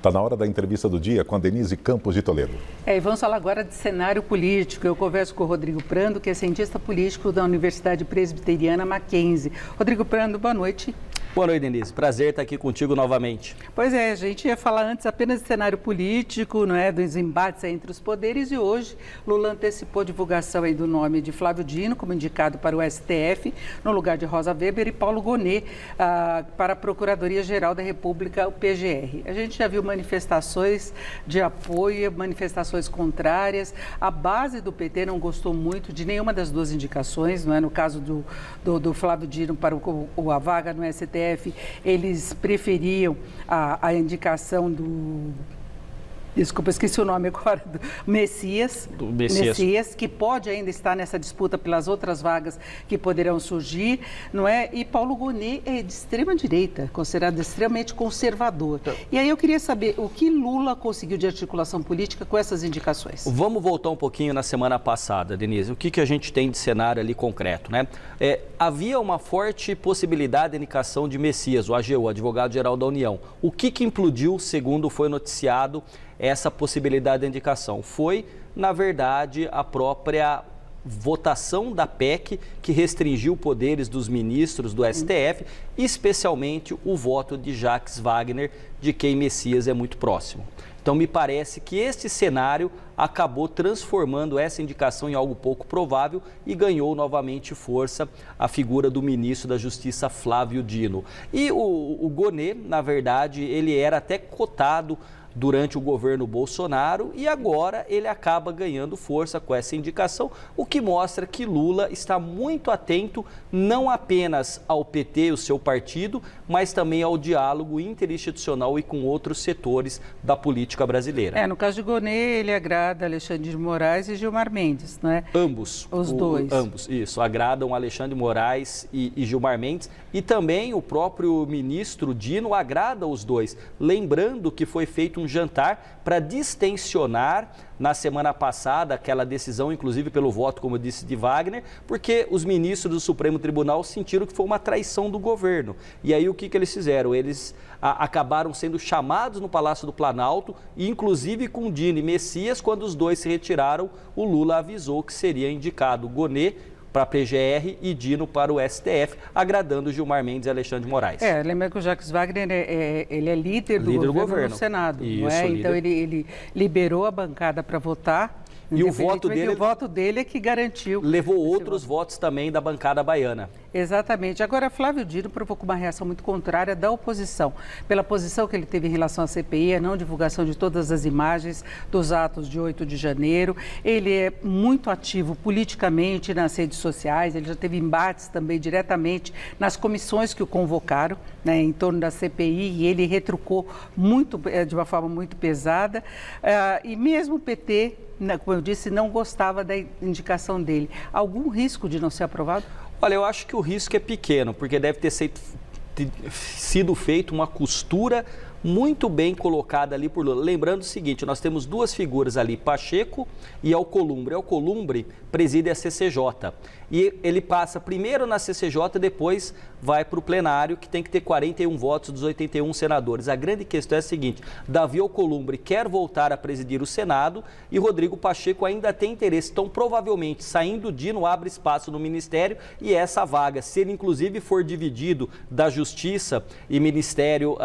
Está na hora da entrevista do dia com a Denise Campos de Toledo. E vamos falar agora de cenário político. Eu converso com o Rodrigo Prando, que é cientista político da Universidade Presbiteriana Mackenzie. Rodrigo Prando, boa noite. Boa noite, Denise. Prazer estar aqui contigo novamente. Pois é, a gente ia falar antes apenas de cenário político, não é, dos embates entre os poderes, e hoje Lula antecipou a divulgação aí do nome de Flávio Dino como indicado para o STF, no lugar de Rosa Weber, e Paulo Gonet para a Procuradoria-Geral da República, o PGR. A gente já viu manifestações de apoio, manifestações contrárias. A base do PT não gostou muito de nenhuma das duas indicações, não é? No caso do Flávio Dino para a vaga no STF, eles preferiam a indicação do... Desculpa, esqueci o nome agora, do Messias, que pode ainda estar nessa disputa pelas outras vagas que poderão surgir, não é? E Paulo Gonet é de extrema direita, considerado extremamente conservador. E aí eu queria saber o que Lula conseguiu de articulação política com essas indicações. Vamos voltar um pouquinho na semana passada, Denise. O que a gente tem de cenário ali concreto, né? Havia uma forte possibilidade de indicação de Messias, o AGU, Advogado-Geral da União. O que implodiu, segundo foi noticiado, essa possibilidade de indicação? Foi, na verdade, a própria votação da PEC que restringiu poderes dos ministros do STF, especialmente o voto de Jacques Wagner, de quem Messias é muito próximo. Então, me parece que este cenário acabou transformando essa indicação em algo pouco provável e ganhou novamente força a figura do ministro da Justiça, Flávio Dino. E o Gonet, na verdade, ele era até cotado durante o governo Bolsonaro e agora ele acaba ganhando força com essa indicação, o que mostra que Lula está muito atento não apenas ao PT, o seu partido, mas também ao diálogo interinstitucional e com outros setores da política brasileira. No caso de Gonet, ele agrada Alexandre de Moraes e Gilmar Mendes, não é? Ambos. Os dois. Ambos, isso. Agradam Alexandre de Moraes e Gilmar Mendes e também o próprio ministro Dino agrada os dois. Lembrando que foi feito um jantar para distensionar na semana passada aquela decisão, inclusive pelo voto, como eu disse, de Wagner, porque os ministros do Supremo Tribunal sentiram que foi uma traição do governo. E aí o que eles fizeram? Eles acabaram sendo chamados no Palácio do Planalto, inclusive com Dino e Messias. Quando os dois se retiraram, o Lula avisou que seria indicado Gonet para a PGR e Dino para o STF, agradando Gilmar Mendes e Alexandre de Moraes. Lembra que o Jacques Wagner ele é líder do governo no Senado, isso, não é? Então ele liberou a bancada para votar. E o voto dele é que garantiu. Levou outros votos também da bancada baiana. Exatamente. Agora, Flávio Dino provocou uma reação muito contrária da oposição, pela posição que ele teve em relação à CPI, a não divulgação de todas as imagens dos atos de 8 de janeiro. Ele é muito ativo politicamente nas redes sociais, ele já teve embates também diretamente nas comissões que o convocaram, né, em torno da CPI, e ele retrucou de uma forma muito pesada. E mesmo o PT, como eu disse, não gostava da indicação dele. Algum risco de não ser aprovado? Olha, eu acho que o risco é pequeno, porque deve ter sido feita uma costura muito bem colocada ali por Lula. Lembrando o seguinte, nós temos duas figuras ali, Pacheco e Alcolumbre. Alcolumbre preside a CCJ e ele passa primeiro na CCJ, depois vai para o plenário, que tem que ter 41 votos dos 81 senadores. A grande questão é a seguinte, Davi Alcolumbre quer voltar a presidir o Senado e Rodrigo Pacheco ainda tem interesse. Então, provavelmente, saindo Dino, abre espaço no Ministério e essa vaga, se ele inclusive for dividido da Justiça e Ministério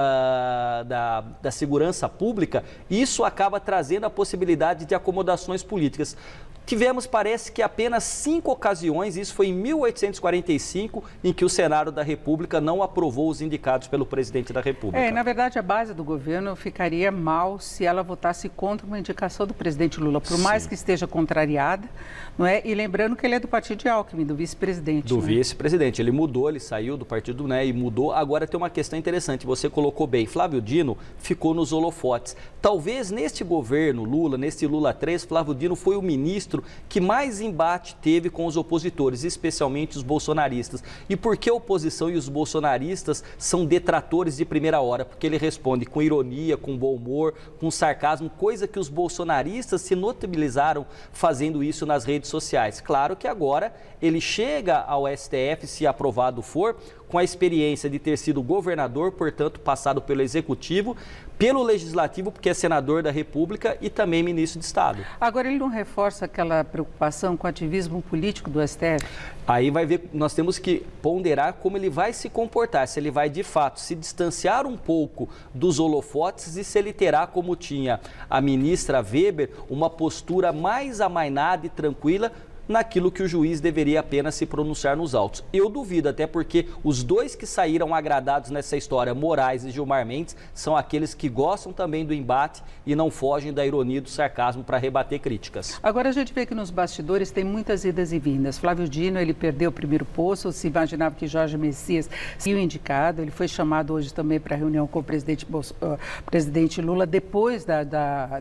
da Segurança Pública, isso acaba trazendo a possibilidade de acomodações políticas. Tivemos, parece que apenas 5 ocasiões, isso foi em 1845, em que o Senado da República não aprovou os indicados pelo presidente da República. Na verdade, a base do governo ficaria mal se ela votasse contra uma indicação do presidente Lula, por mais que esteja contrariada, não é? E lembrando que ele é do partido de Alckmin, do vice-presidente. Do vice-presidente. Ele mudou, ele saiu do partido, né, e mudou. Agora tem uma questão interessante, você colocou bem, Flávio Dino ficou nos holofotes. Talvez neste governo Lula, neste Lula 3, Flávio Dino foi o ministro que mais embate teve com os opositores, especialmente os bolsonaristas. E por que a oposição e os bolsonaristas são detratores de primeira hora? Porque ele responde com ironia, com bom humor, com sarcasmo, coisa que os bolsonaristas se notabilizaram fazendo isso nas redes sociais. Claro que agora ele chega ao STF, se aprovado for, com a experiência de ter sido governador, portanto, passado pelo Executivo, pelo Legislativo, porque é senador da República e também ministro de Estado. Agora, ele não reforça aquela preocupação com o ativismo político do STF? Aí vai ver, nós temos que ponderar como ele vai se comportar, se ele vai de fato se distanciar um pouco dos holofotes e se ele terá, como tinha a ministra Weber, uma postura mais amainada e tranquila naquilo que o juiz deveria apenas se pronunciar nos autos. Eu duvido, até porque os dois que saíram agradados nessa história, Moraes e Gilmar Mendes, são aqueles que gostam também do embate e não fogem da ironia e do sarcasmo para rebater críticas. Agora a gente vê que nos bastidores tem muitas idas e vindas. Flávio Dino, ele perdeu o primeiro posto, se imaginava que Jorge Messias seria o indicado, ele foi chamado hoje também para a reunião com o presidente Lula, depois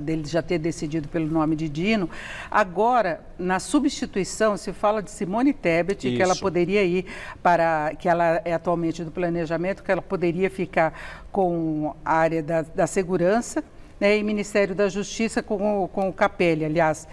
dele já ter decidido pelo nome de Dino. Agora, na substituição, se fala de Simone Tebet, que ela poderia ir para, que ela é atualmente do planejamento, que ela poderia ficar com a área da segurança, né, e Ministério da Justiça com o Capelli, aliás,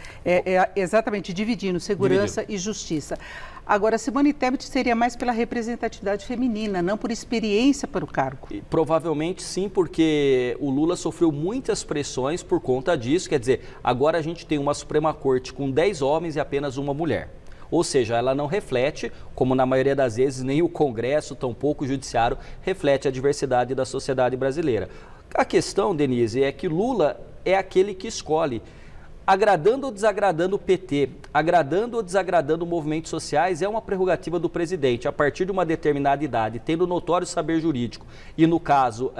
exatamente dividindo segurança e justiça. Agora, Simone Tebet seria mais pela representatividade feminina, não por experiência para o cargo. E, provavelmente sim, porque o Lula sofreu muitas pressões por conta disso. Quer dizer, agora a gente tem uma Suprema Corte com 10 homens e apenas uma mulher. Ou seja, ela não reflete, como na maioria das vezes, nem o Congresso, tampouco o Judiciário, reflete a diversidade da sociedade brasileira. A questão, Denise, é que Lula é aquele que escolhe. Agradando ou desagradando o PT, agradando ou desagradando movimentos sociais, é uma prerrogativa do presidente. A partir de uma determinada idade, tendo notório saber jurídico e, no caso,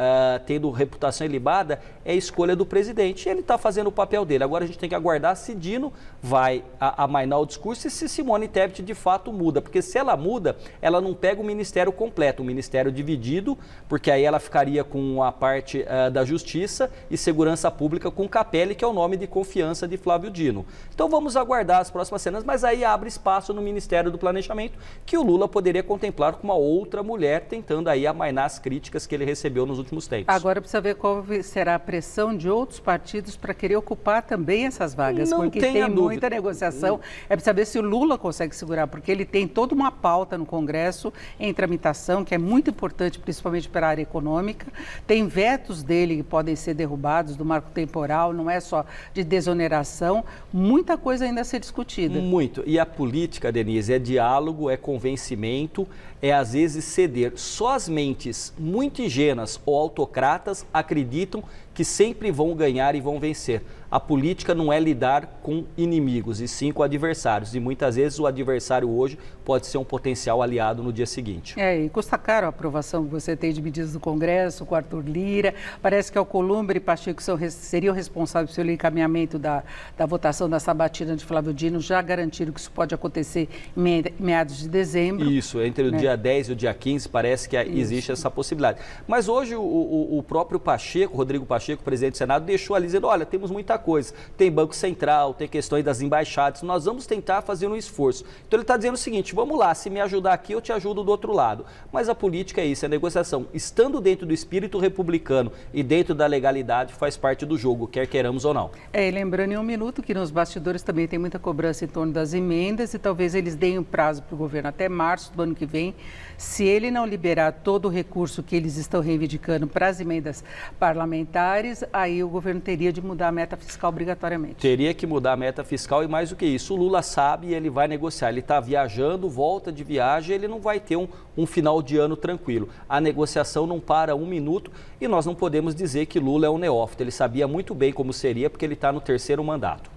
tendo reputação ilibada, é escolha do presidente. E ele está fazendo o papel dele. Agora a gente tem que aguardar se Dino vai amainar o discurso e se Simone Tebet de fato muda. Porque se ela muda, ela não pega o ministério completo, o ministério dividido, porque aí ela ficaria com a parte da Justiça e Segurança Pública com Capelli, que é o nome de confiança de Flávio Dino. Então vamos aguardar as próximas cenas, mas aí abre espaço no Ministério do Planejamento que o Lula poderia contemplar com uma outra mulher, tentando aí amainar as críticas que ele recebeu nos últimos tempos. Agora precisa ver qual será a pressão de outros partidos para querer ocupar também essas vagas, porque tem muita negociação. É para saber se o Lula consegue segurar, porque ele tem toda uma pauta no Congresso em tramitação, que é muito importante, principalmente para a área econômica. Tem vetos dele que podem ser derrubados, do marco temporal, não é só de desoneração. Muita coisa ainda a ser discutida. Muito. E a política, Denise, é diálogo, é convencimento, é às vezes ceder. Só as mentes muito ingênuas ou autocratas acreditam que sempre vão ganhar e vão vencer. A política não é lidar com inimigos, e sim com adversários. E muitas vezes o adversário hoje pode ser um potencial aliado no dia seguinte. E custa caro a aprovação que você tem de medidas do Congresso, com Arthur Lira. Parece que Alcolumbre e Pacheco seriam responsáveis pelo encaminhamento da votação da sabatina de Flávio Dino. Já garantiram que isso pode acontecer em meados de dezembro. Isso, entre o dia 10 e o dia 15, parece que existe essa possibilidade. Mas hoje o próprio Pacheco, Rodrigo Pacheco, presidente do Senado, deixou ali dizendo, olha, temos muita coisa, tem Banco Central, tem questões das embaixadas, nós vamos tentar fazer um esforço. Então ele está dizendo o seguinte, vamos lá, se me ajudar aqui, eu te ajudo do outro lado. Mas a política é isso, é negociação. Estando dentro do espírito republicano e dentro da legalidade, faz parte do jogo, quer queiramos ou não. E lembrando em um minuto que nos bastidores também tem muita cobrança em torno das emendas e talvez eles deem um prazo para o governo até março do ano que vem. Se ele não liberar todo o recurso que eles estão reivindicando para as emendas parlamentares, aí o governo teria de mudar a meta fiscal obrigatoriamente. Teria que mudar a meta fiscal e mais do que isso, o Lula sabe e ele vai negociar. Ele está viajando, volta de viagem, ele não vai ter um final de ano tranquilo. A negociação não para um minuto e nós não podemos dizer que Lula é um neófito. Ele sabia muito bem como seria porque ele está no terceiro mandato.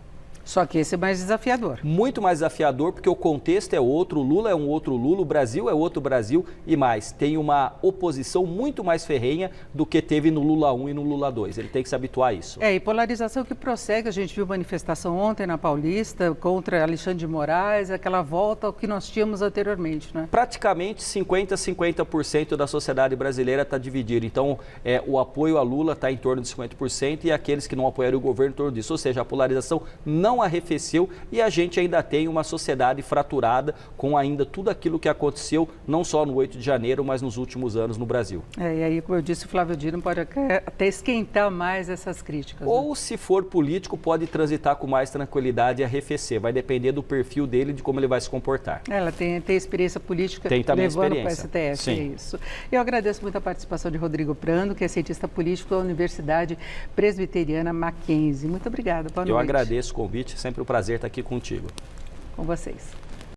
Só que esse é mais desafiador. Muito mais desafiador, porque o contexto é outro, o Lula é um outro Lula, o Brasil é outro Brasil e mais, tem uma oposição muito mais ferrenha do que teve no Lula 1 e no Lula 2. Ele tem que se habituar a isso. E polarização que prossegue. A gente viu manifestação ontem na Paulista contra Alexandre de Moraes, aquela volta ao que nós tínhamos anteriormente, né? Praticamente 50% da sociedade brasileira está dividida. Então, o apoio a Lula está em torno de 50% e aqueles que não apoiaram o governo em torno disso. Ou seja, a polarização não não arrefeceu e a gente ainda tem uma sociedade fraturada com ainda tudo aquilo que aconteceu, não só no 8 de janeiro, mas nos últimos anos no Brasil. E aí, como eu disse, o Flávio Dino pode até esquentar mais essas críticas. Ou, se for político, pode transitar com mais tranquilidade e arrefecer. Vai depender do perfil dele, de como ele vai se comportar. Ela tem experiência política, tem também levando para o experiência. STF, Sim. é isso. Eu agradeço muito a participação de Rodrigo Prando, que é cientista político da Universidade Presbiteriana Mackenzie. Muito obrigada, boa noite. Eu agradeço o convite, sempre um prazer estar aqui contigo. Com vocês.